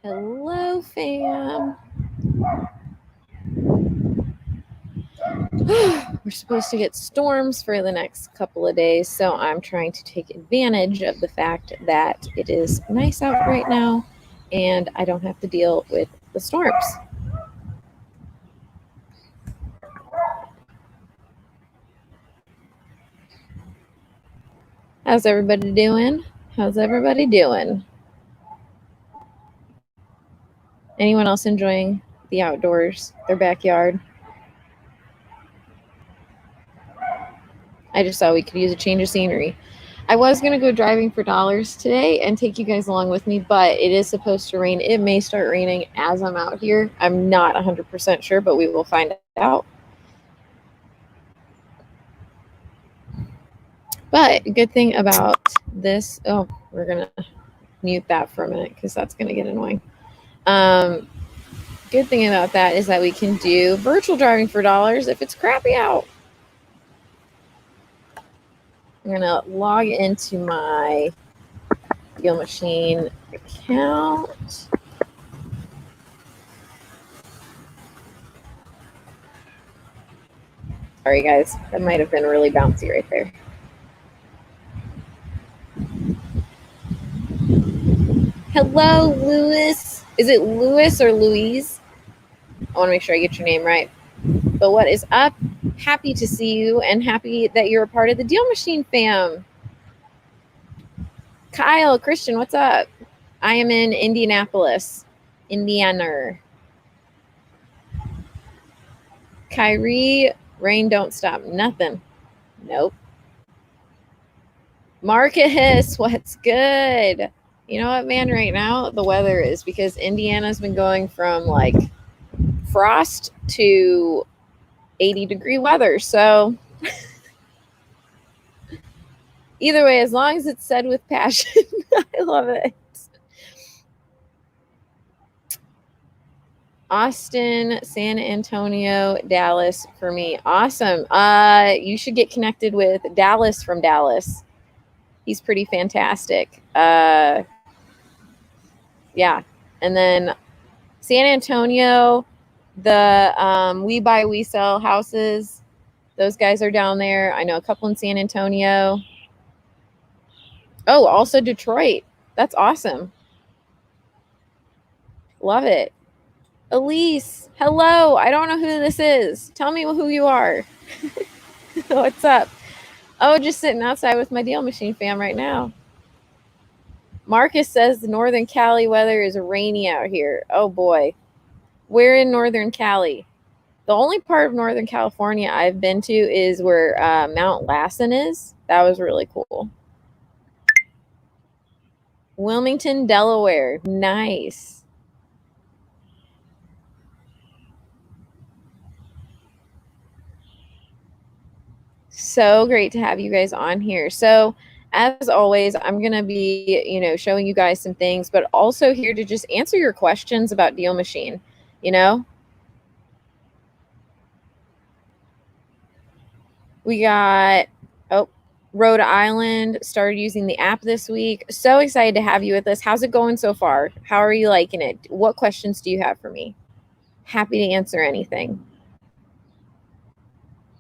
Hello, fam. We're supposed to get storms for the next couple of days, so I'm trying to take advantage of the fact that it is nice out right now and I don't have to deal with the storms. How's everybody doing? How's everybody doing? Anyone else enjoying the outdoors, their backyard? I just thought we could use a change of scenery. I was going to go driving for dollars today and take you guys along with me, but it is supposed to rain. It may start raining as I'm out here. I'm not 100% sure, but we will find out. But good thing about this, we're going to mute that for a minute because that's going to get annoying. Good thing about that is that we can do virtual driving for dollars if it's crappy out. I'm going to log into my DealMachine account. Sorry, guys. That might have been really bouncy right there. Hello, Louis. Is it Louis or Louise? I want to make sure I get your name right. But what is up? Happy to see you and happy that you're a part of the DealMachine fam. Kyle, Christian, what's up? I am in Indianapolis, Indiana. Kyrie, rain don't stop nothing. Nope. Marcus, what's good? You know what, man, right now the weather is because Indiana's been going from like frost to 80-degree weather. So either way, as long as it's said with passion, I love it. Austin, San Antonio, Dallas for me. Awesome. You should get connected with Dallas from Dallas. He's pretty fantastic. Yeah. And then San Antonio, the We Buy, We Sell houses. Those guys are down there. I know a couple in San Antonio. Oh, also Detroit. That's awesome. Love it. Elise, hello. I don't know who this is. Tell me who you are. What's up? Oh, just sitting outside with my DealMachine fam right now. Marcus says the Northern Cali weather is rainy out here. Oh, boy. We're in Northern Cali. The only part of Northern California I've been to is where Mount Lassen is. That was really cool. Wilmington, Delaware. Nice. So great to have you guys on here. So as always, I'm going to be, showing you guys some things, but also here to just answer your questions about DealMachine, We got, Rhode Island started using the app this week. So excited to have you with us. How's it going so far? How are you liking it? What questions do you have for me? Happy to answer anything.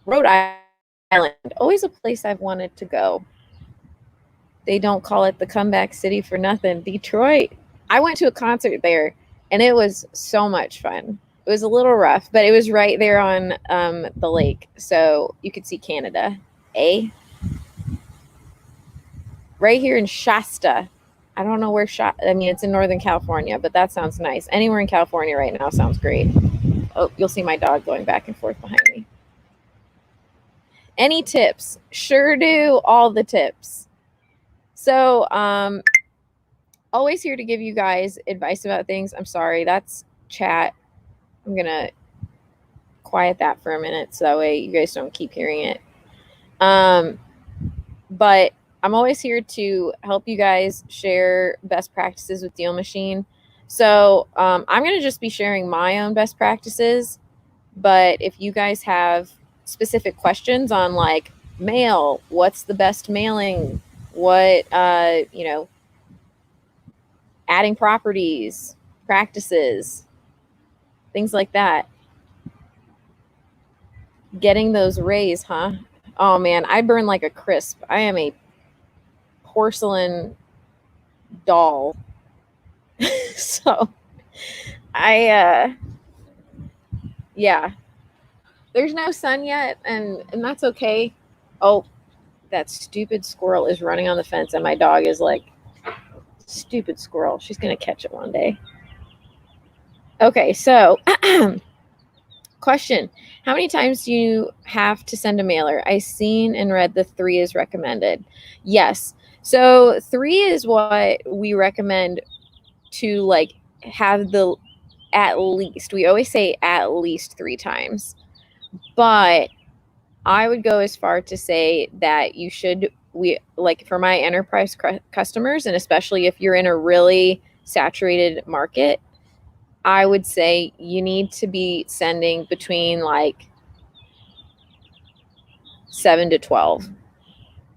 Rhode Island, always a place I've wanted to go. They don't call it the comeback city for nothing. Detroit. I went to a concert there, and it was so much fun. It was a little rough, but it was right there on the lake, so you could see Canada. Right here in Shasta. I don't know where it's in Northern California, but that sounds nice. Anywhere in California right now sounds great. Oh, you'll see my dog going back and forth behind me. Any tips? Sure do. All the tips. So, always here to give you guys advice about things. I'm sorry, that's chat. I'm going to quiet that for a minute so that way you guys don't keep hearing it. But I'm always here to help you guys share best practices with DealMachine. So I'm going to just be sharing my own best practices. But if you guys have specific questions on like mail, what's the best mailing, what, adding properties, practices, things like that. Getting those rays, huh? Oh man, I burn like a crisp. I am a porcelain doll. So yeah. There's no sun yet, and that's okay. Oh, that stupid squirrel is running on the fence, and my dog is like, stupid squirrel. She's gonna catch it one day. Okay, so question. How many times do you have to send a mailer? I seen and read the 3 is recommended. Yes. So 3 is what we recommend to like have the at least. We always say at least 3 times. But I would go as far to say that you should, we like for my enterprise customers, and especially if you're in a really saturated market, I would say you need to be sending between like 7 to 12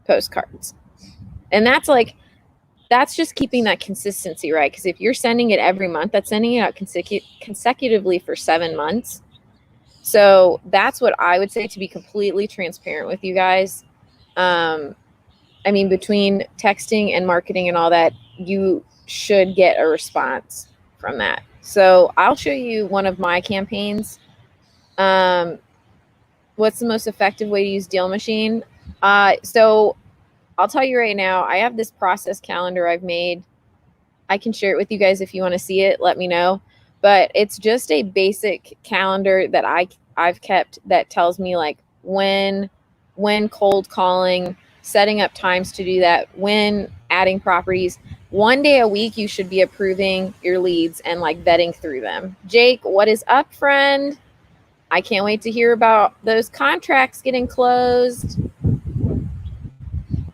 postcards. And that's just keeping that consistency, right? Because if you're sending it every month, that's sending it out consecutively for 7 months. So that's what I would say, to be completely transparent with you guys. I mean, between texting and marketing and all that, you should get a response from that. So I'll show you one of my campaigns. What's the most effective way to use DealMachine? So I'll tell you right now, I have this process calendar I've made. I can share it with you guys if you want to see it. Let me know. But it's just a basic calendar that I've kept that tells me like when cold calling, setting up times to do that, when adding properties. 1 day a week you should be approving your leads and like vetting through them. Jake, what is up, friend? I can't wait to hear about those contracts getting closed.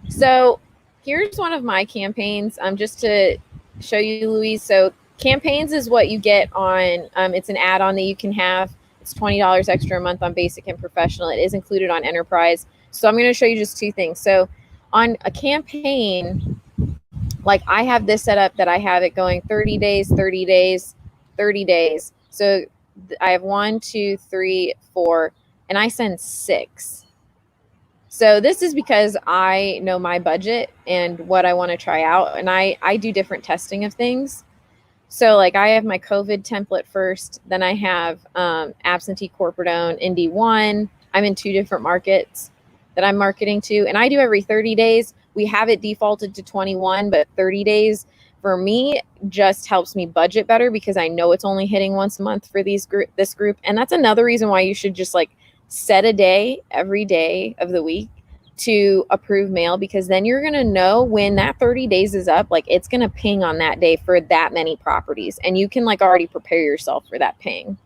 So here's one of my campaigns, just to show you, Louise. So campaigns is what you get on, it's an add-on that you can have. It's $20 extra a month on basic and professional. It is included on enterprise. So I'm going to show you just 2 things. So on a campaign, like I have this set up that I have it going 30 days, 30 days, 30 days. So I have 1, 2, 3, 4, and I send 6. So this is because I know my budget and what I want to try out. And I do different testing of things. So like I have my COVID template first, then I have absentee corporate owned Indy 1. I'm in 2 different markets that I'm marketing to, and I do every 30 days. We have it defaulted to 21, but 30 days for me just helps me budget better because I know it's only hitting once a month for this group. And that's another reason why you should just like set a day every day of the week to approve mail, because then you're going to know when that 30 days is up, like it's going to ping on that day for that many properties, and you can like already prepare yourself for that ping.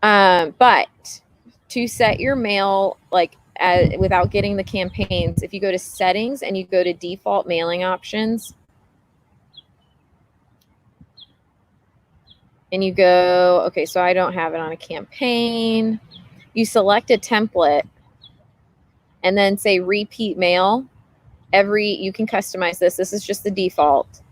But to set your mail like without getting the campaigns, if you go to settings and you go to default mailing options and you go, okay, so I don't have it on a campaign. You select a template and then say repeat mail. You can customize this. This is just the default.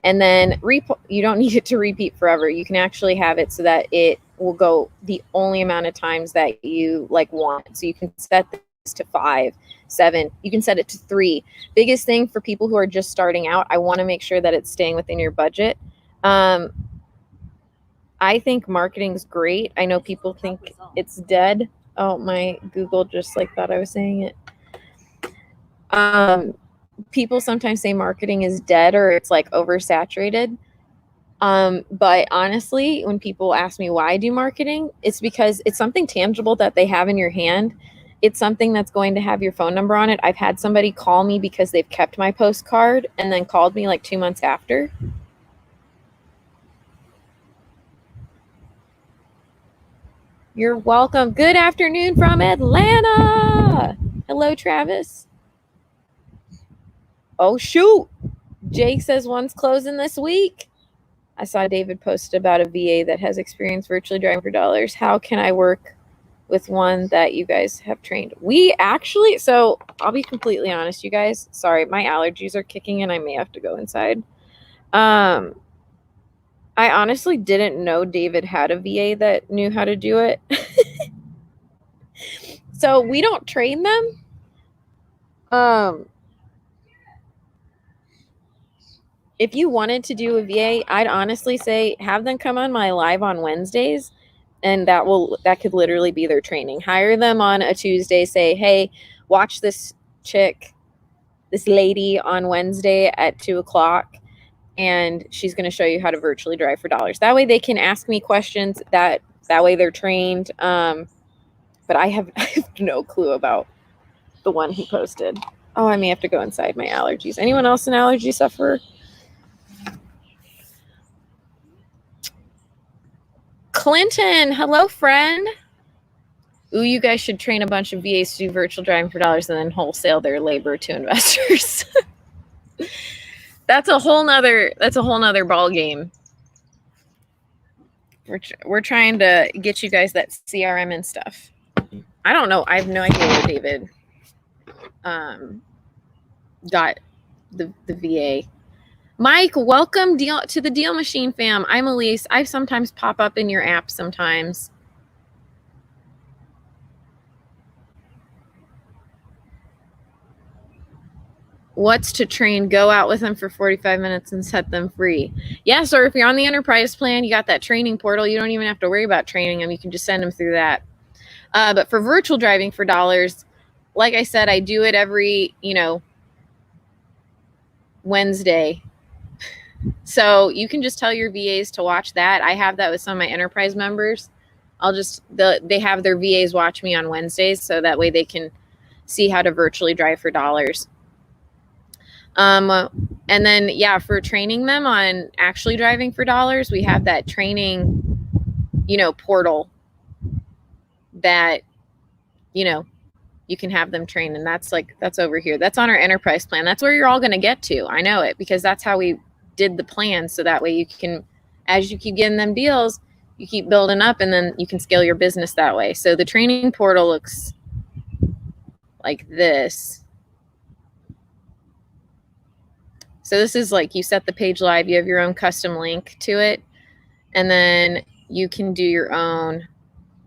And then you don't need it to repeat forever. You can actually have it so that it will go the only amount of times that you like want. So you can set this to 5, 7. You can set it to 3. Biggest thing for people who are just starting out, I want to make sure that it's staying within your budget. I think marketing's great. I know people think it's dead. Oh, my Google just like thought I was saying it. People sometimes say marketing is dead or it's like oversaturated. But honestly, when people ask me why I do marketing, it's because it's something tangible that they have in your hand. It's something that's going to have your phone number on it. I've had somebody call me because they've kept my postcard and then called me like 2 months after. You're welcome. Good afternoon from Atlanta. Hello, Travis. Oh, shoot. Jake says one's closing this week. I saw David post about a VA that has experience virtually driving for dollars. How can I work with one that you guys have trained? We actually, so I'll be completely honest, you guys. Sorry, my allergies are kicking in. I may have to go inside. I honestly didn't know David had a VA that knew how to do it. So we don't train them. If you wanted to do a VA, I'd honestly say have them come on my live on Wednesdays, and that could literally be their training. Hire them on a Tuesday, say, hey, watch this lady on Wednesday at 2:00, and she's going to show you how to virtually drive for dollars. That way they can ask me questions. That way they're trained. But I have no clue about the one he posted. Oh, I may have to go inside my allergies. Anyone else an allergy sufferer? Clinton, hello, friend. Ooh, you guys should train a bunch of VAs to do virtual driving for dollars and then wholesale their labor to investors. That's a whole nother ball game. We're trying to get you guys that CRM and stuff. I don't know. I have no idea where David got the VA. Mike, welcome to the Deal Machine fam. I'm Elise. I sometimes pop up in your app sometimes. What's to train? Go out with them for 45 minutes and set them free. Yes, or if you're on the enterprise plan, you got that training portal. You don't even have to worry about training them. You can just send them through that. But for virtual driving for dollars, like I said, I do it every, Wednesday. So you can just tell your VAs to watch that. I have that with some of my enterprise members. They have their VAs watch me on Wednesdays, so that way they can see how to virtually drive for dollars. And then, for training them on actually driving for dollars, we have that training, portal that, you can have them train. And that's over here. That's on our enterprise plan. That's where you're all going to get to. I know it, because that's how we did the plan. So that way you can, as you keep getting them deals, you keep building up, and then you can scale your business that way. So the training portal looks like this. So this is like, you set the page live, you have your own custom link to it, and then you can do your own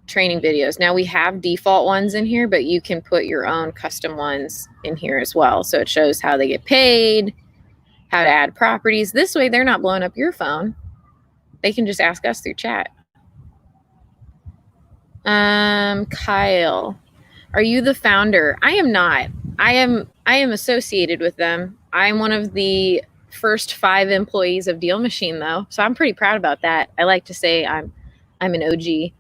training videos. Now we have default ones in here, but you can put your own custom ones in here as well. So it shows how they get paid, how to add properties. This way they're not blowing up your phone. They can just ask us through chat. Kyle, are you the founder? I am not. I am associated with them. I'm one of the first 5 employees of DealMachine, though, so I'm pretty proud about that. I like to say I'm an OG.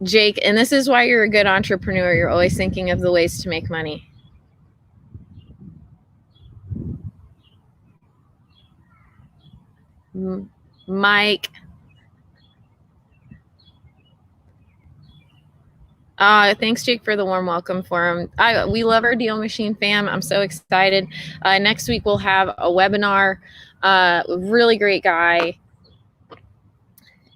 Jake, and this is why you're a good entrepreneur. You're always thinking of the ways to make money. Mike. Thanks, Jake, for the warm welcome for him. We love our Deal Machine fam. I'm so excited. Next week, we'll have a webinar. Really great guy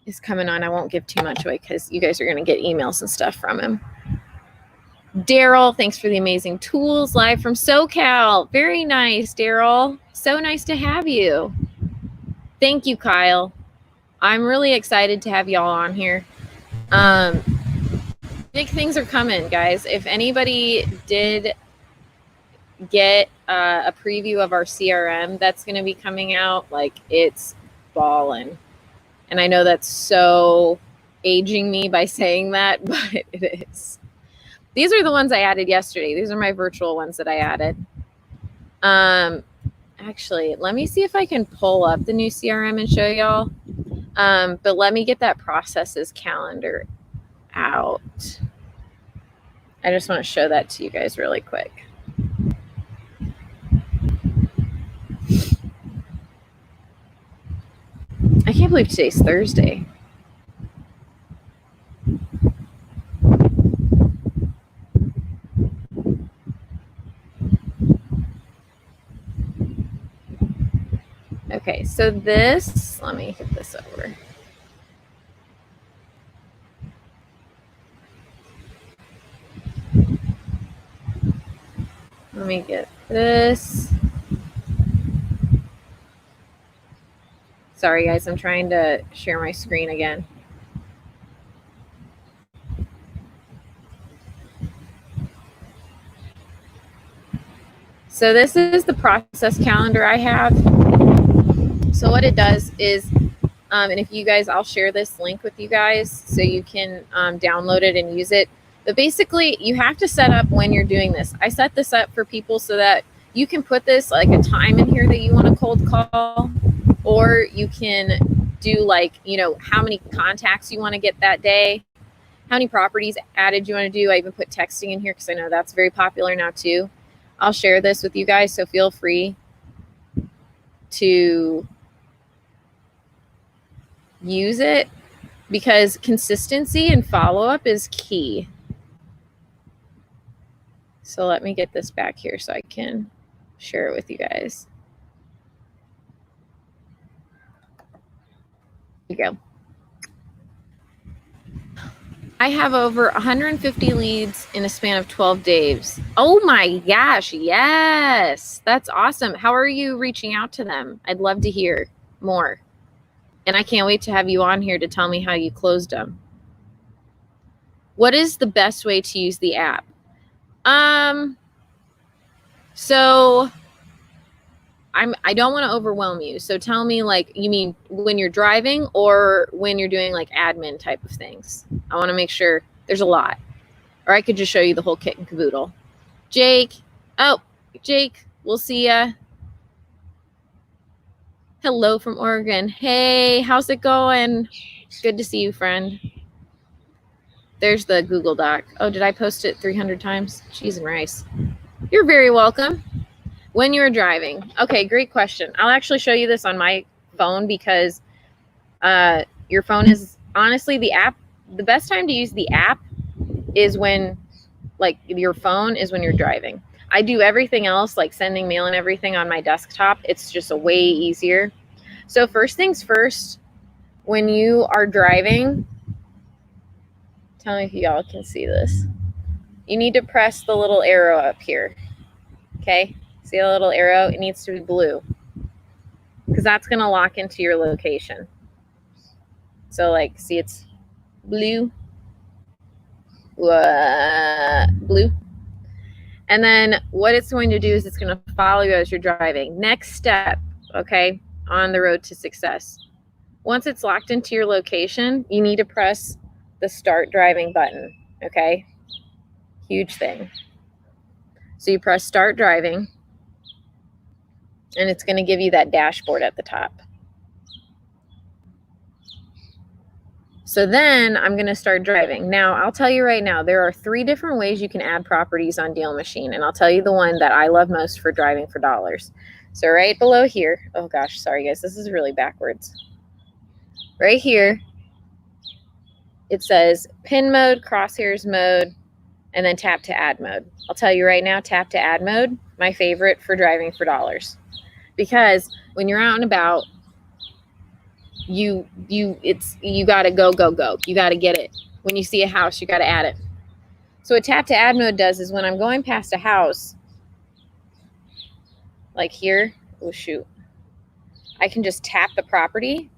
is coming on. I won't give too much away because you guys are going to get emails and stuff from him. Daryl, thanks for the amazing tools, live from SoCal. Very nice, Daryl. So nice to have you. Thank you, Kyle. I'm really excited to have y'all on here. Big things are coming, guys. If anybody did get a preview of our CRM that's going to be coming out, like, it's ballin'. And I know that's so aging me by saying that, but it is. These are the ones I added yesterday. These are my virtual ones that I added. Actually, let me see if I can pull up the new CRM and show y'all. But let me get that processes calendar out. I just want to show that to you guys really quick. I can't believe today's Thursday. Okay, so this, let me hit this over. Let me get this. Sorry, guys, I'm trying to share my screen again. So this is the process calendar I have. So what it does is, and if you guys, I'll share this link with you guys so you can download it and use it. But basically, you have to set up when you're doing this. I set this up for people so that you can put this like a time in here that you want to cold call, or you can do like, you know, how many contacts you want to get that day, how many properties added you want to do. I even put texting in here because I know that's very popular now too. I'll share this with you guys, so feel free to use it because consistency and follow-up is key. So let me get this back here so I can share it with you guys. Here you go. I have over 150 leads in a span of 12 days. Oh my gosh, yes. That's awesome. How are you reaching out to them? I'd love to hear more. And I can't wait to have you on here to tell me how you closed them. What is the best way to use the app? So I don't want to overwhelm you. So tell me, like, you mean when you're driving or when you're doing like admin type of things? I want to make sure. There's a lot. Or I could just show you the whole kit and caboodle. Jake. Oh, Jake, we'll see ya. Hello from Oregon. Hey, how's it going? Good to see you, friend. There's the Google Doc. Oh, did I post it 300 times? Cheese and rice. You're very welcome. When you're driving. Okay, great question. I'll actually show you this on my phone because your phone is, honestly, the app, the best time to use the app is when, like, your phone is when you're driving. I do everything else, like sending mail and everything, on my desktop. It's just a way easier. So first things first, when you are driving, tell me if y'all can see this. You need to press the little arrow up here. Okay? See a little arrow? It needs to be blue because that's going to lock into your location. So, like, see, it's blue. Blue. And then what it's going to do is it's going to follow you as you're driving. Next step, okay, on the road to success. Once it's locked into your location, you need to press the start driving button, okay? Huge thing. So you press start driving, and it's going to give you that dashboard at the top. So then I'm going to start driving. Now, I'll tell you right now, there are 3 different ways you can add properties on DealMachine, and I'll tell you the one that I love most for driving for dollars. So right below here, oh gosh, sorry guys, this is really backwards. Right here, it says pin mode, crosshairs mode, and then tap to add mode. I'll tell you right now, tap to add mode, my favorite for driving for dollars. Because when you're out and about, you got to go. You got to get it. When you see a house, you got to add it. So what tap to add mode does is when I'm going past a house, like here, oh shoot, I can just tap the property.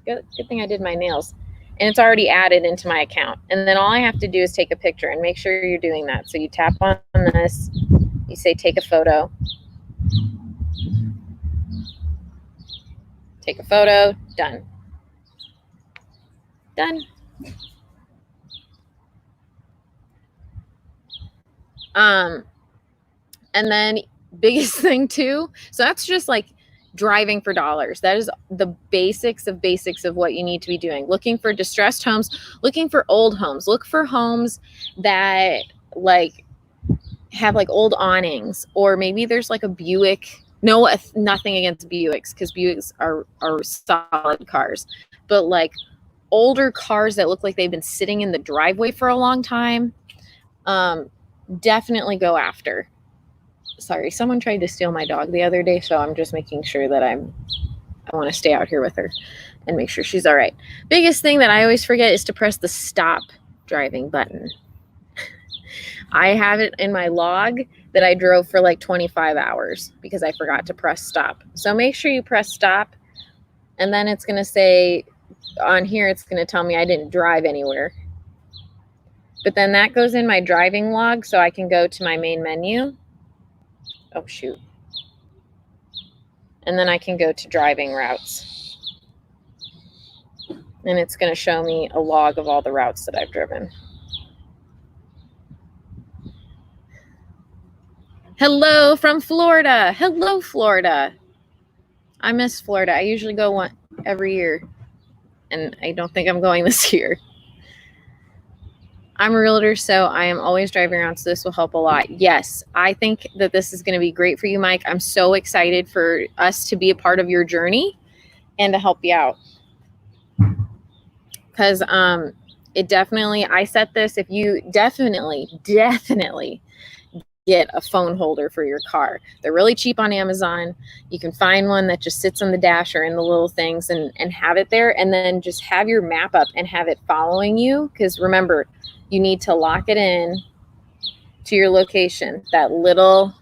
Good thing I did my nails. And it's already added into my account. And then all I have to do is take a picture, and make sure you're doing that. So you tap on this, you say take a photo. Take a photo, done. Done. And then biggest thing too, so that's just like driving for dollars. That is the basics of what you need to be doing. Looking for distressed homes, looking for old homes, look for homes that like have like old awnings, or maybe there's like a Buick. No, nothing against Buicks, because Buicks are solid cars, but like older cars that look like they've been sitting in the driveway for a long time, definitely go after. Sorry, someone tried to steal my dog the other day, so I'm just making sure that I want to stay out here with her and make sure she's all right. Biggest thing that I always forget is to press the stop driving button. I have it in my log that I drove for like 25 hours because I forgot to press stop. So make sure you press stop And then it's going to say on here, it's going to tell me I didn't drive anywhere. But then that goes in my driving log, so I can go to my main menu. Oh, shoot. And then I can go to driving routes. And it's going to show me a log of all the routes that I've driven. Hello from Florida. Hello, Florida. I miss Florida. I usually go one every year, and I don't think I'm going this year. I'm a realtor, so I am always driving around, so this will help a lot. Yes, I think that this is going to be great for you, Mike. I'm so excited for us to be a part of your journey and to help you out. Because it definitely, I set this, if you definitely get a phone holder for your car. They're really cheap on Amazon. You can find one that just sits on the dash or in the little things and have it there, and then just have your map up and have it following you. Because remember, you need to lock it in to your location. That little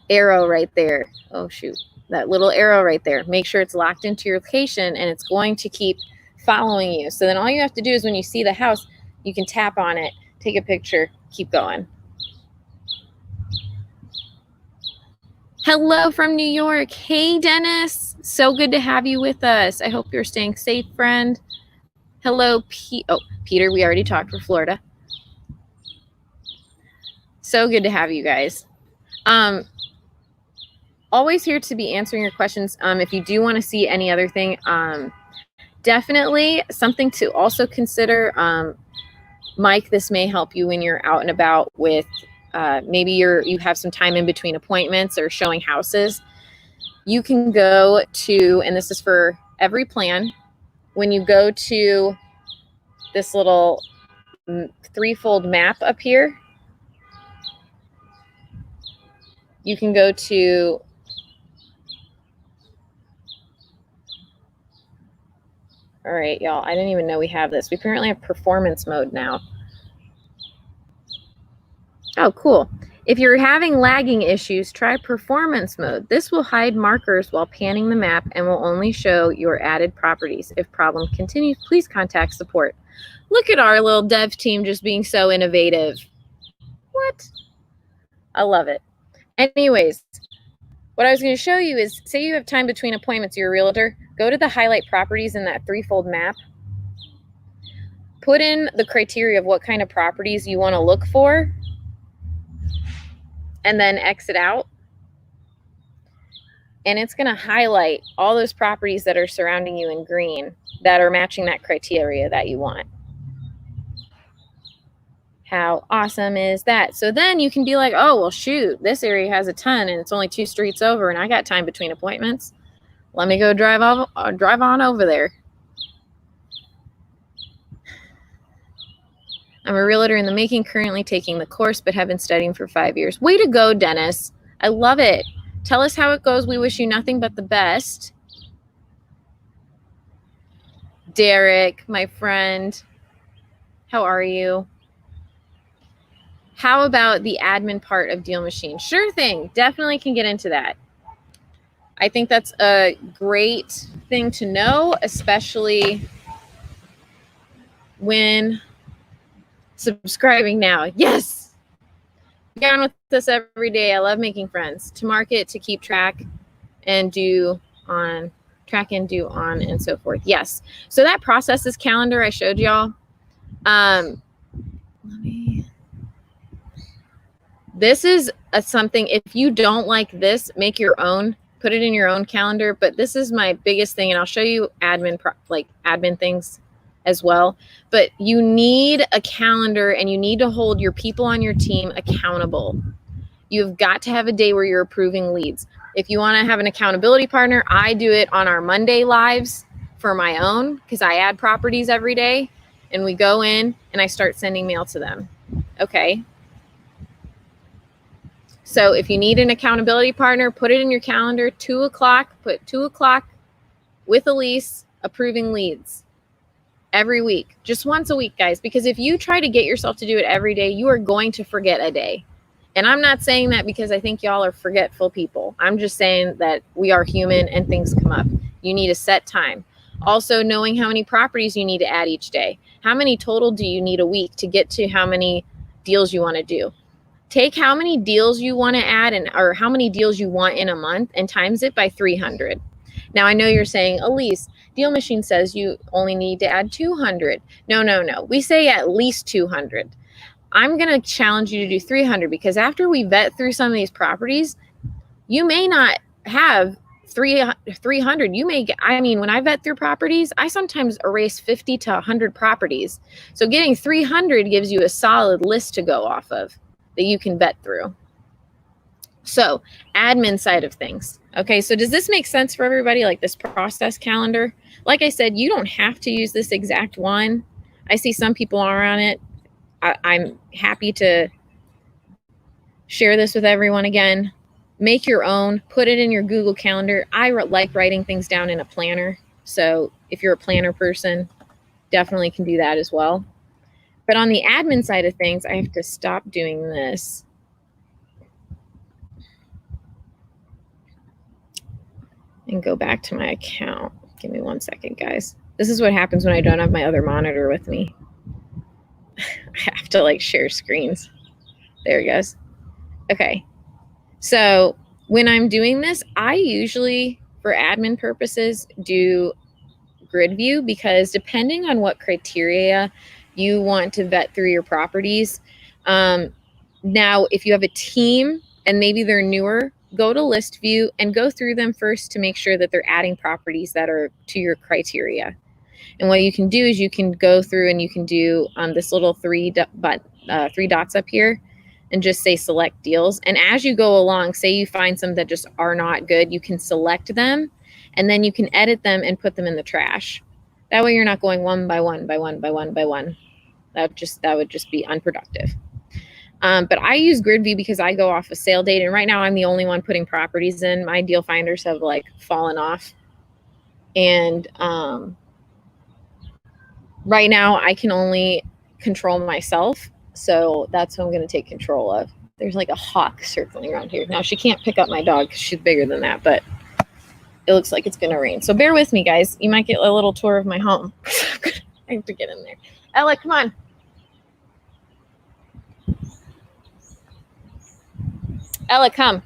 arrow right there. Oh, shoot. That little arrow right there. Make sure it's locked into your location, and it's going to keep following you. So then all you have to do is when you see the house, you can tap on it, take a picture, keep going. Hello from New York. Hey, Dennis. So good to have you with us. I hope you're staying safe, friend. Hello, Peter. We already talked for Florida. So good to have you guys. Always here to be answering your questions. If you do want to see any other thing, definitely something to also consider. Mike, this may help you when you're out and about with maybe you have some time in between appointments or showing houses. You can go to, and this is for every plan, when you go to this little threefold map up here, you can go to all right, y'all, I didn't even know we have this. We apparently have performance mode now. Oh, cool. If you're having lagging issues, try performance mode. This will hide markers while panning the map and will only show your added properties. If problem continues, please contact support. Look at our little dev team just being so innovative. What? I love it. Anyways, what I was going to show you is, say you have time between appointments, you're a realtor, go to the highlight properties in that threefold map. Put in the criteria of what kind of properties you want to look for, and then exit out. And it's going to highlight all those properties that are surrounding you in green that are matching that criteria that you want. How awesome is that? So then you can be like, oh, well, shoot, this area has a ton and it's only 2 streets over and I got time between appointments. Let me go drive on over there. I'm a realtor in the making, currently taking the course, but have been studying for 5 years. Way to go, Dennis. I love it. Tell us how it goes. We wish you nothing but the best. Derek, my friend, how are you? How about the admin part of DealMachine? Sure thing. Definitely can get into that. I think that's a great thing to know, especially when subscribing now. Yes. Get on with this every day. I love making friends. To market, to keep track and do on, and so forth. Yes. So that processes calendar I showed y'all. This is something, if you don't like this, make your own, put it in your own calendar. But this is my biggest thing, and I'll show you admin things as well. But you need a calendar, and you need to hold your people on your team accountable. You've got to have a day where you're approving leads. If you want to have an accountability partner, I do it on our Monday lives for my own, because I add properties every day, and we go in and I start sending mail to them. Okay. So if you need an accountability partner, put it in your calendar, 2 o'clock, put 2 o'clock with Elise approving leads every week, just once a week, guys, because if you try to get yourself to do it every day, you are going to forget a day. And I'm not saying that because I think y'all are forgetful people. I'm just saying that we are human and things come up. You need a set time. Also, knowing how many properties you need to add each day. How many total do you need a week to get to how many deals you want to do? Take how many deals you want to add or how many deals you want in a month and times it by 300. Now, I know you're saying, Elise, DealMachine says you only need to add 200. No. We say at least 200. I'm going to challenge you to do 300 because after we vet through some of these properties, you may not have 300. You may get, when I vet through properties, I sometimes erase 50 to 100 properties. So getting 300 gives you a solid list to go off of that you can vet through. So admin side of things. Okay, so does this make sense for everybody, like this process calendar? Like I said, you don't have to use this exact one. I see some people are on it. I'm happy to share this with everyone again. Make your own, put it in your Google Calendar. I like writing things down in a planner. So if you're a planner person, definitely can do that as well. But on the admin side of things, I have to stop doing this. And go back to my account. Give me 1 second, guys. This is what happens when I don't have my other monitor with me. I have to like share screens. There it goes. Okay. So when I'm doing this, I usually, for admin purposes, do grid view because depending on what criteria you want to vet through your properties. Now, if you have a team and maybe they're newer, go to list view and go through them first to make sure that they're adding properties that are to your criteria. And what you can do is you can go through and you can do this little three dots up here and just say select deals. And as you go along, say you find some that just are not good, you can select them and then you can edit them and put them in the trash. That way you're not going one by one by one by one by one. That would just be unproductive. But I use grid view because I go off a sale date, and right now I'm the only one putting properties in. My deal finders have like fallen off, and right now I can only control myself, so that's what I'm going to take control of. There's like a hawk circling around here. Now she can't pick up my dog because she's bigger than that, but it looks like it's going to rain. So bear with me, guys. You might get a little tour of my home. I have to get in there. Ella, come on. Ella, come.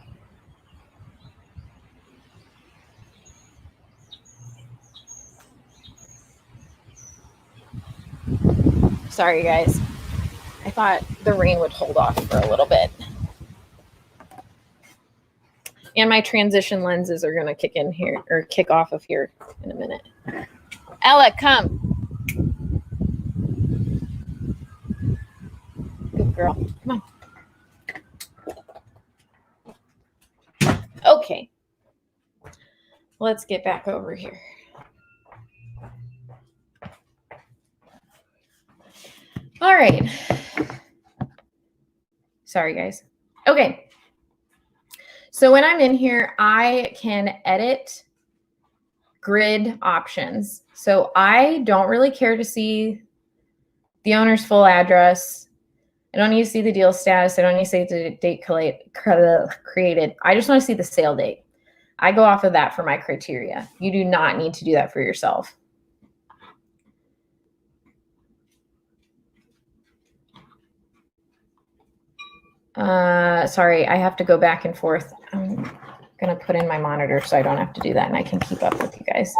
Sorry, guys. I thought the rain would hold off for a little bit. And my transition lenses are going to kick in here or kick off of here in a minute. Ella, come. Good girl. Come on. Okay. Let's get back over here. All right. Sorry, guys. Okay. So when I'm in here, I can edit grid options. So I don't really care to see the owner's full address. I don't need to see the deal status. I don't need to see the date created. I just want to see the sale date. I go off of that for my criteria. You do not need to do that for yourself. Sorry, I have to go back and forth. I'm going to put in my monitor so I don't have to do that and I can keep up with you guys.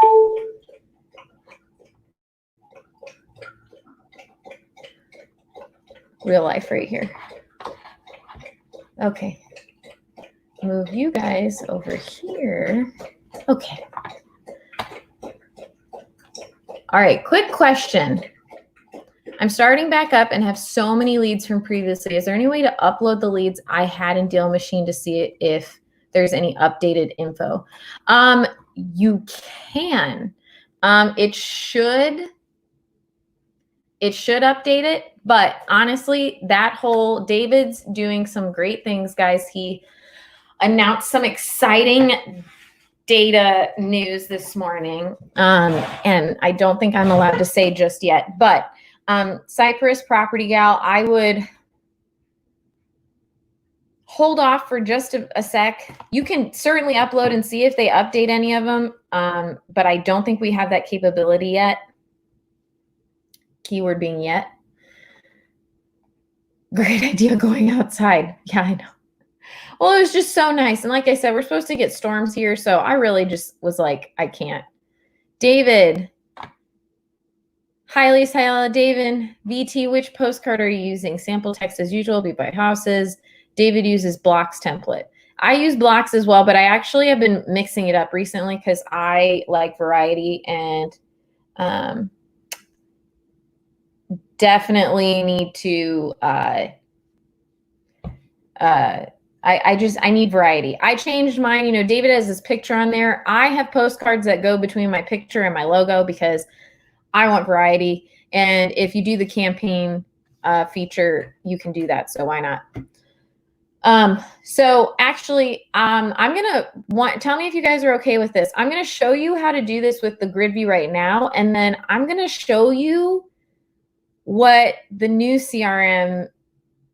Real life right here. Okay. Move you guys over here. Okay. All right, quick question. I'm starting back up and have so many leads from previously. Is there any way to upload the leads I had in DealMachine to see if there's any updated info? You can. It should update it, but honestly, that whole David's doing some great things, guys. He announced some exciting data news this morning, and I don't think I'm allowed to say just yet, but Cypress Property Gal, I would hold off for just a sec. You can certainly upload and see if they update any of them, but I don't think we have that capability yet. Keyword being yet. Great idea going outside. Yeah, I know. Well, it was just so nice. And like I said, we're supposed to get storms here, so I really just was like, I can't. David. Hi, Lisa. Hi, David. VT, which postcard are you using? Sample text as usual, be by houses. David uses blocks template. I use blocks as well, but I actually have been mixing it up recently because I like variety and definitely need to I need variety. I changed mine. You know, David has his picture on there. I have postcards that go between my picture and my logo because I want variety. And if you do the campaign feature, you can do that. So why not? So actually, I'm gonna tell me if you guys are okay with this. I'm gonna show you how to do this with the grid view right now, and then I'm gonna show you what the new CRM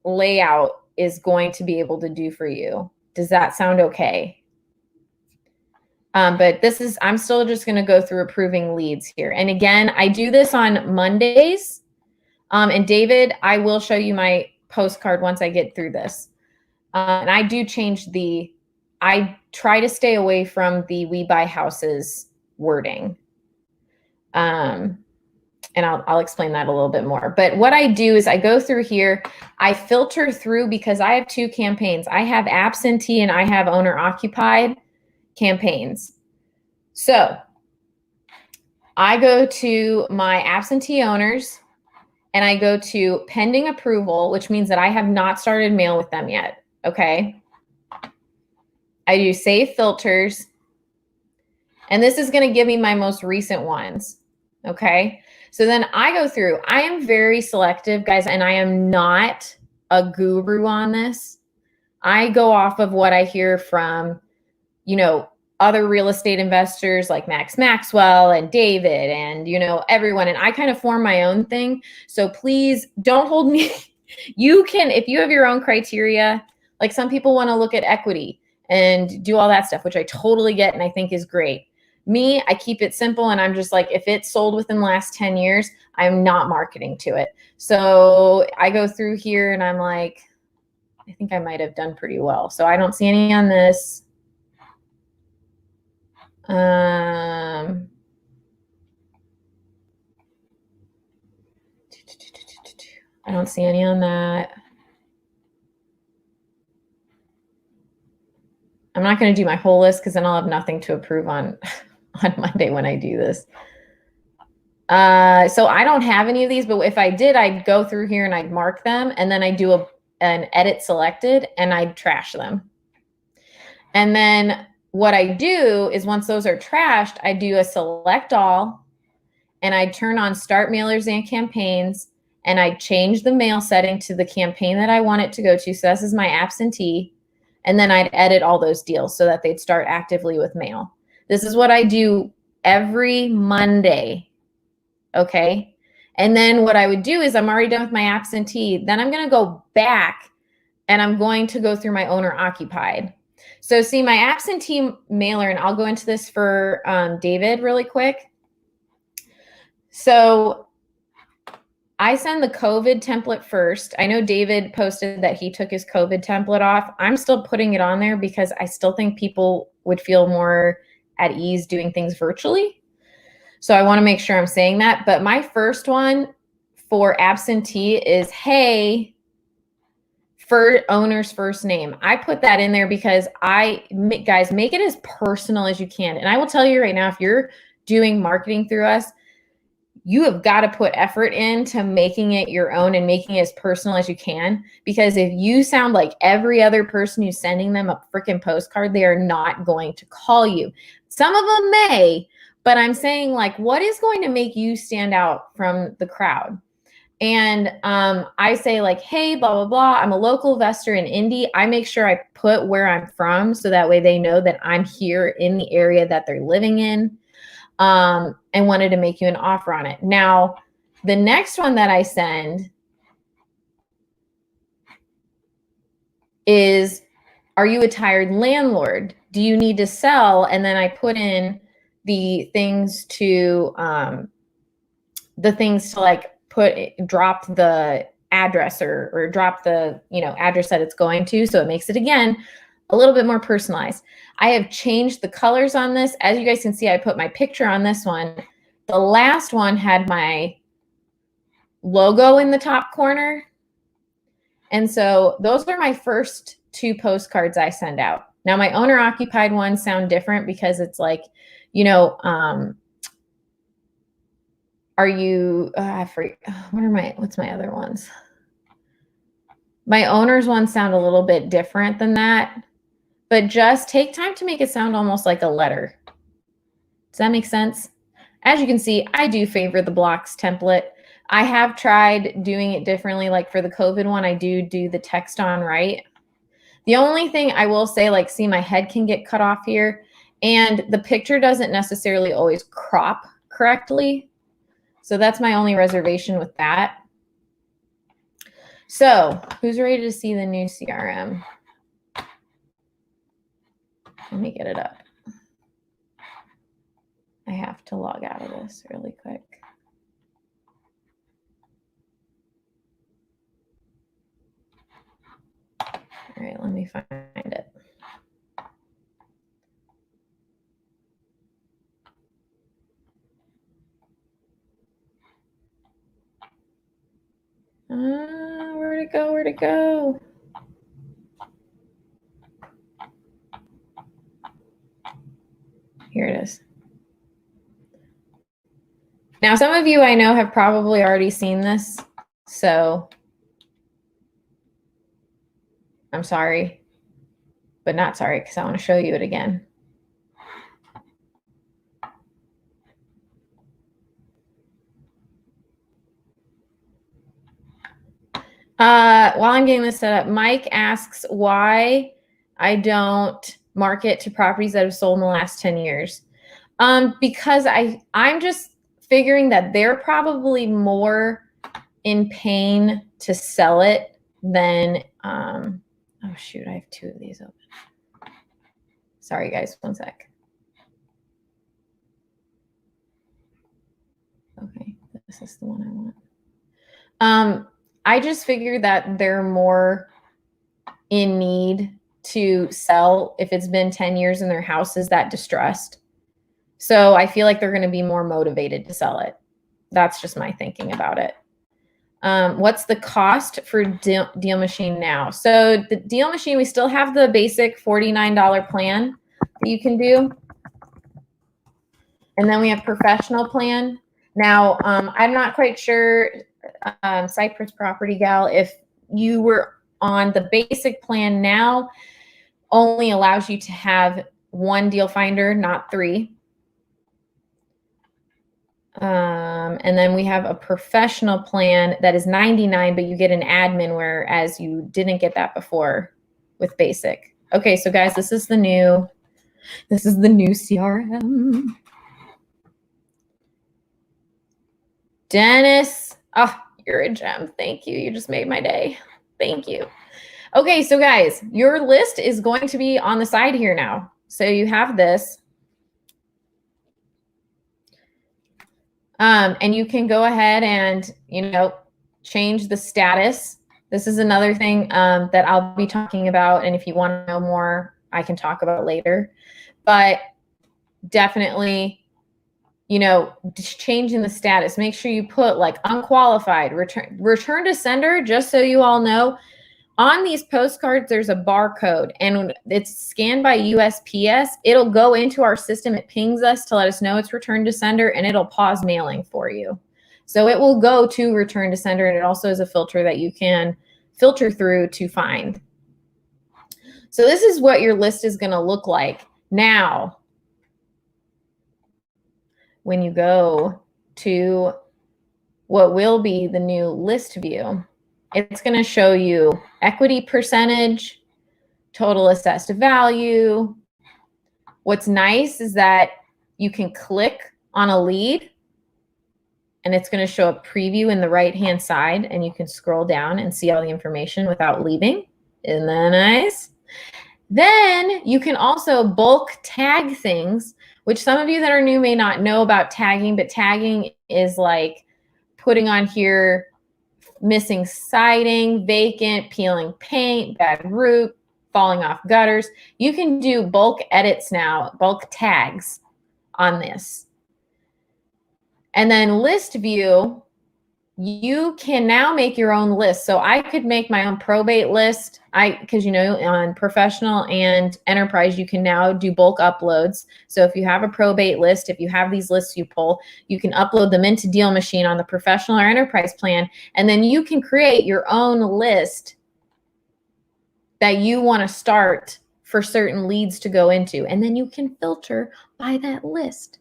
layout is going to be able to do for you. Does that sound okay? But I'm still just going to go through approving leads here. And again, I do this on Mondays. And David, I will show you my postcard once I get through this. And I do change I try to stay away from the we buy houses wording. And I'll explain that a little bit more. But what I do is I go through here, I filter through because I have two campaigns. I have absentee and I have owner occupied campaigns. So I go to my absentee owners and I go to pending approval, which means that I have not started mail with them yet. Okay. I do save filters. And this is going to give me my most recent ones. Okay. So then I go through, I am very selective, guys, and I am not a guru on this. I go off of what I hear from, you know, other real estate investors like Max Maxwell and David and, you know, everyone. And I kind of form my own thing. So please don't hold me. You can, if you have your own criteria, like some people want to look at equity and do all that stuff, which I totally get and I think is great. Me, I keep it simple and I'm just like, if it's sold within the last 10 years, I'm not marketing to it. So I go through here and I'm like, I think I might have done pretty well. So I don't see any on this. I don't see any on that. I'm not going to do my whole list because then I'll have nothing to approve on Monday when I do this. So I don't have any of these, but if I did, I'd go through here and I'd mark them and then I do an edit selected and I'd trash them. And then what I do is once those are trashed, I do a select all and I turn on start mailers and campaigns and I change the mail setting to the campaign that I want it to go to. So this is my absentee. And then I'd edit all those deals so that they'd start actively with mail. This is what I do every Monday. Okay. And then what I would do is I'm already done with my absentee. Then I'm going to go back and I'm going to go through my owner occupied. So see my absentee mailer, and I'll go into this for David really quick. So I send the COVID template first. I know David posted that he took his COVID template off. I'm still putting it on there because I still think people would feel more at ease doing things virtually. So I want to make sure I'm saying that. But my first one for absentee is, hey, for owner's first name. I put that in there because guys, make it as personal as you can. And I will tell you right now, if you're doing marketing through us, you have got to put effort into making it your own and making it as personal as you can. Because if you sound like every other person who's sending them a freaking postcard, they are not going to call you. Some of them may, but I'm saying like, what is going to make you stand out from the crowd? And I say like, hey, blah, blah, blah. I'm a local investor in Indy. I make sure I put where I'm from so that way they know that I'm here in the area that they're living in. And wanted to make you an offer on it. Now, the next one that I send is Are you a tired landlord? Do you need to sell? And then I put in the things to like drop the address or drop the address that it's going to, so it makes it again a little bit more personalized. I have changed the colors on this. As you guys can see, I put my picture on this one. The last one had my logo in the top corner. And so those are my first 2 postcards I send out. Now my owner occupied ones sound different because it's like, are you, what's my other ones? My owner's ones sound a little bit different than that, but just take time to make it sound almost like a letter. Does that make sense? As you can see, I do favor the blocks template. I have tried doing it differently. Like for the COVID one, I do the text on right. The only thing I will say, like, see, my head can get cut off here, and the picture doesn't necessarily always crop correctly. So that's my only reservation with that. So who's ready to see the new CRM? Let me get it up. I have to log out of this really quick. All right, let me find it. Where'd it go? Where'd it go? Here it is. Now, some of you I know have probably already seen this, so I'm sorry, but not sorry because I want to show you it again. While I'm getting this set up, Mike asks why I don't market to properties that have sold in the last 10 years. Because I'm just figuring that they're probably more in pain to sell it than, oh shoot, I have 2 of these open. Sorry guys, one sec. Okay, this is the one I want. I just figured that they're more in need to sell if it's been 10 years and their house is that distressed. So I feel like they're going to be more motivated to sell it. That's just my thinking about it. What's the cost for DealMachine now? So the DealMachine, we still have the basic $49 plan that you can do. And then we have professional plan. Now, I'm not quite sure, Cypress Property Gal, if you were on the basic plan now, only allows you to have 1 deal finder, not 3. And then we have a professional plan that is $99, but you get an admin, whereas you didn't get that before with basic. Okay, so guys, this is the new CRM. Dennis, oh, you're a gem. Thank you. You just made my day. Thank you. Okay, so guys, your list is going to be on the side here now. So you have this. And you can go ahead and, change the status. This is another thing that I'll be talking about. And if you want to know more, I can talk about it later. But definitely, changing the status. Make sure you put like unqualified, return to sender, just so you all know. On these postcards, there's a barcode, and when it's scanned by USPS, it'll go into our system. It pings us to let us know it's returned to sender, and it'll pause mailing for you. So it will go to return to sender, and it also is a filter that you can filter through to find. So this is what your list is going to look like. Now, when you go to what will be the new list view, it's going to show you equity percentage, total assessed value. What's nice is that you can click on a lead and it's going to show a preview in the right-hand side, and you can scroll down and see all the information without leaving. Isn't that nice? Then you can also bulk tag things, which some of you that are new may not know about tagging, but tagging is like putting on here missing siding, vacant, peeling paint, bad roof, falling off gutters. You can do bulk edits now, bulk tags on this. And then list view, you can now make your own list. So I could make my own probate list. Because on professional and enterprise, you can now do bulk uploads. So if you have a probate list, if you have these lists you pull, you can upload them into DealMachine on the professional or enterprise plan. And then you can create your own list that you want to start for certain leads to go into. And then you can filter by that list.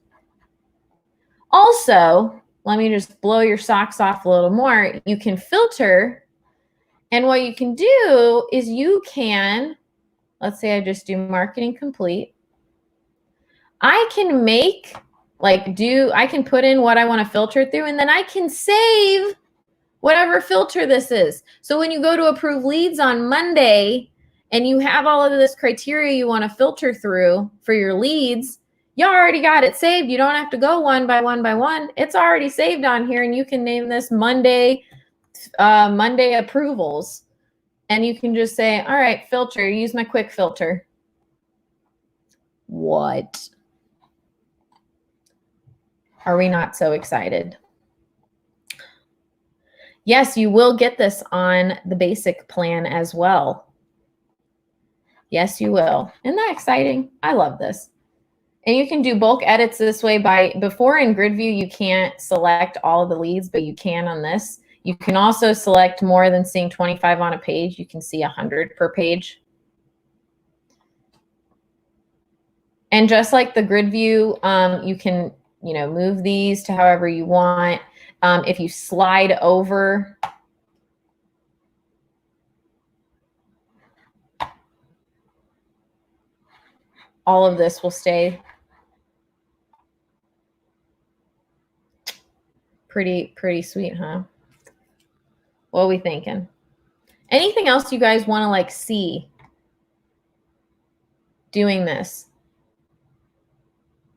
Also, let me just blow your socks off a little more. You can filter, and what you can do is you can, let's say I just do marketing complete. I can I can put in what I want to filter through, and then I can save whatever filter this is. So when you go to approve leads on Monday and you have all of this criteria you want to filter through for your leads, you already got it saved. You don't have to go one by one by one. It's already saved on here, and you can name this Monday approvals. And you can just say, all right, filter, use my quick filter. What? Are we not so excited? Yes, you will get this on the basic plan as well. Yes, you will. Isn't that exciting? I love this. And you can do bulk edits this way. Before in grid view, you can't select all of the leads, but you can on this. You can also select more than seeing 25 on a page. You can see 100 per page. And just like the grid view, you can move these to however you want. If you slide over, all of this will stay. Pretty sweet, huh? What are we thinking? Anything else you guys want to see doing this?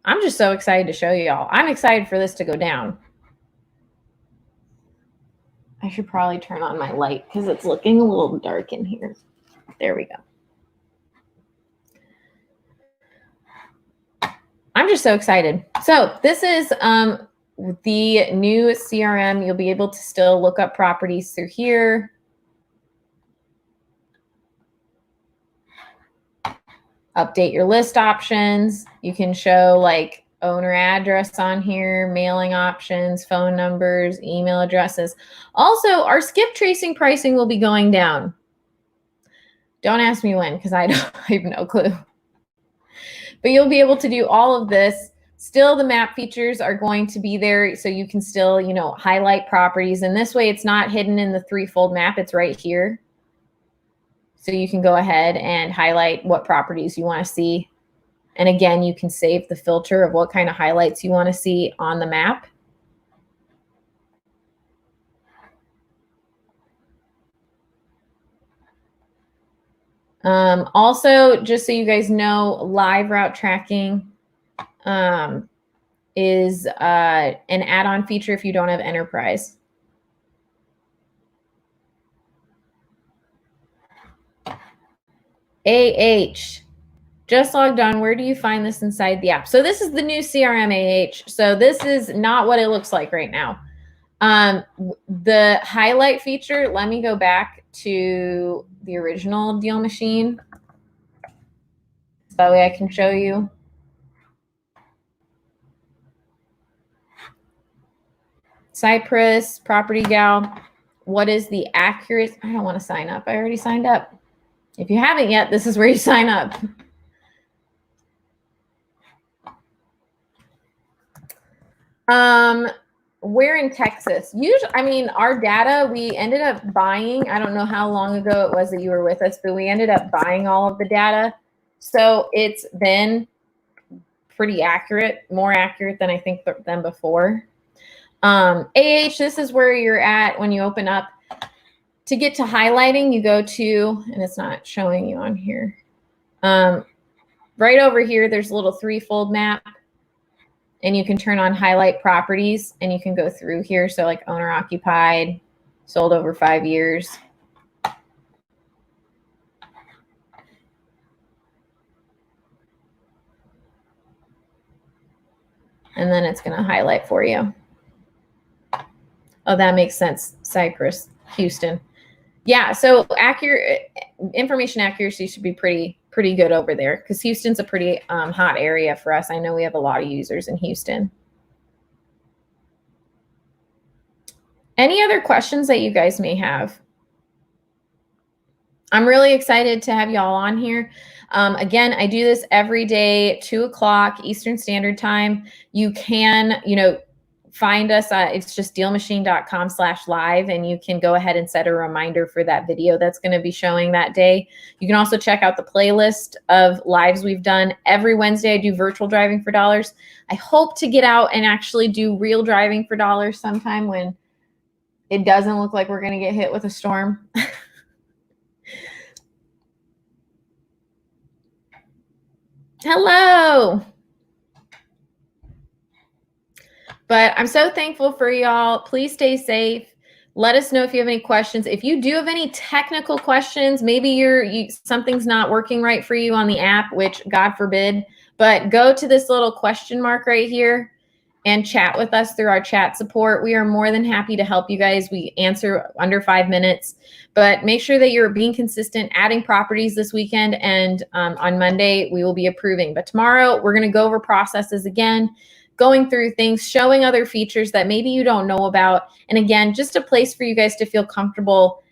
I'm just so excited to show y'all. I'm excited for this to go down. I should probably turn on my light because it's looking a little dark in here. There we go. I'm just so excited. So this is the new CRM. You'll be able to still look up properties through here. Update your list options. You can show owner address on here, mailing options, phone numbers, email addresses. Also, our skip tracing pricing will be going down. Don't ask me when, because I have no clue. But you'll be able to do all of this. Still, the map features are going to be there, so you can still, highlight properties. And this way, it's not hidden in the threefold map. It's right here. So you can go ahead and highlight what properties you want to see. And again, you can save the filter of what kind of highlights you want to see on the map. Also, just so you guys know, live route tracking is an add-on feature if you don't have enterprise. Just logged on. Where do you find this inside the app? So this is the new CRM So this is not what it looks like right now. The highlight feature, let me go back to the original DealMachine. So that way I can show you. Cypress, Property Gal. What is the accurate? I don't want to sign up. I already signed up. If you haven't yet, this is where you sign up. We're in Texas. Usually, our data, we ended up buying, I don't know how long ago it was that you were with us, but we ended up buying all of the data. So it's been pretty accurate, more accurate than I think than before. this is where you're at when you open up. To get to highlighting, you go to, and it's not showing you on here. Right over here, there's a little threefold map, and you can turn on highlight properties, and you can go through here. So like owner occupied, sold over 5 years. And then it's going to highlight for you. Oh, that makes sense. Cypress, Houston. Yeah, so information accuracy should be pretty good over there, because Houston's a pretty hot area for us. I know we have a lot of users in Houston. Any other questions that you guys may have? I'm really excited to have y'all on here. Again, I do this every day, 2 o'clock Eastern Standard Time. You can, find us. It's just dealmachine.com/live, and you can go ahead and set a reminder for that video that's going to be showing that day. You can also check out the playlist of lives we've done. Every Wednesday, I do virtual driving for dollars. I hope to get out and actually do real driving for dollars sometime when it doesn't look like we're going to get hit with a storm. Hello. But I'm so thankful for y'all. Please stay safe. Let us know if you have any questions. If you do have any technical questions, maybe something's not working right for you on the app, which God forbid, but go to this little question mark right here and chat with us through our chat support. We are more than happy to help you guys. We answer under 5 minutes, but make sure that you're being consistent, adding properties this weekend, and on Monday we will be approving. But tomorrow we're going to go over processes again, going through things, showing other features that maybe you don't know about. And again, just a place for you guys to feel comfortable,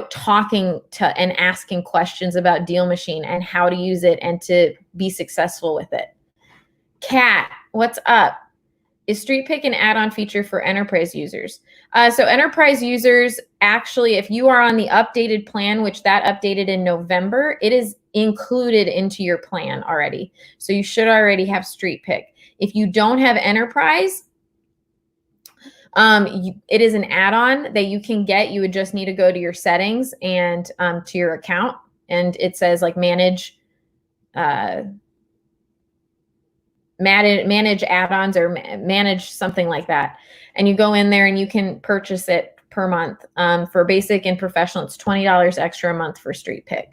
talking to and asking questions about DealMachine and how to use it and to be successful with it. Kat, what's up? Is StreetPick an add-on feature for enterprise users? So enterprise users, actually, if you are on the updated plan, which that updated in November, it is included into your plan already. So you should already have StreetPick. If you don't have enterprise, it is an add-on that you can get. You would just need to go to your settings and to your account, and it says like manage add-ons or manage something like that. And you go in there and you can purchase it per month. For basic and professional, it's $20 extra a month for StreetPick.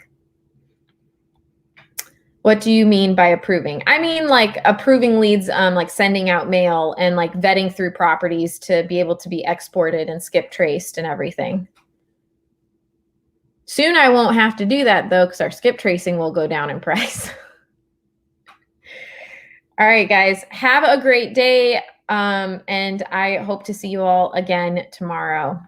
What do you mean by approving? I mean like approving leads, like sending out mail and like vetting through properties to be able to be exported and skip traced and everything. Soon I won't have to do that though, because our skip tracing will go down in price. All right, guys, have a great day. And I hope to see you all again tomorrow.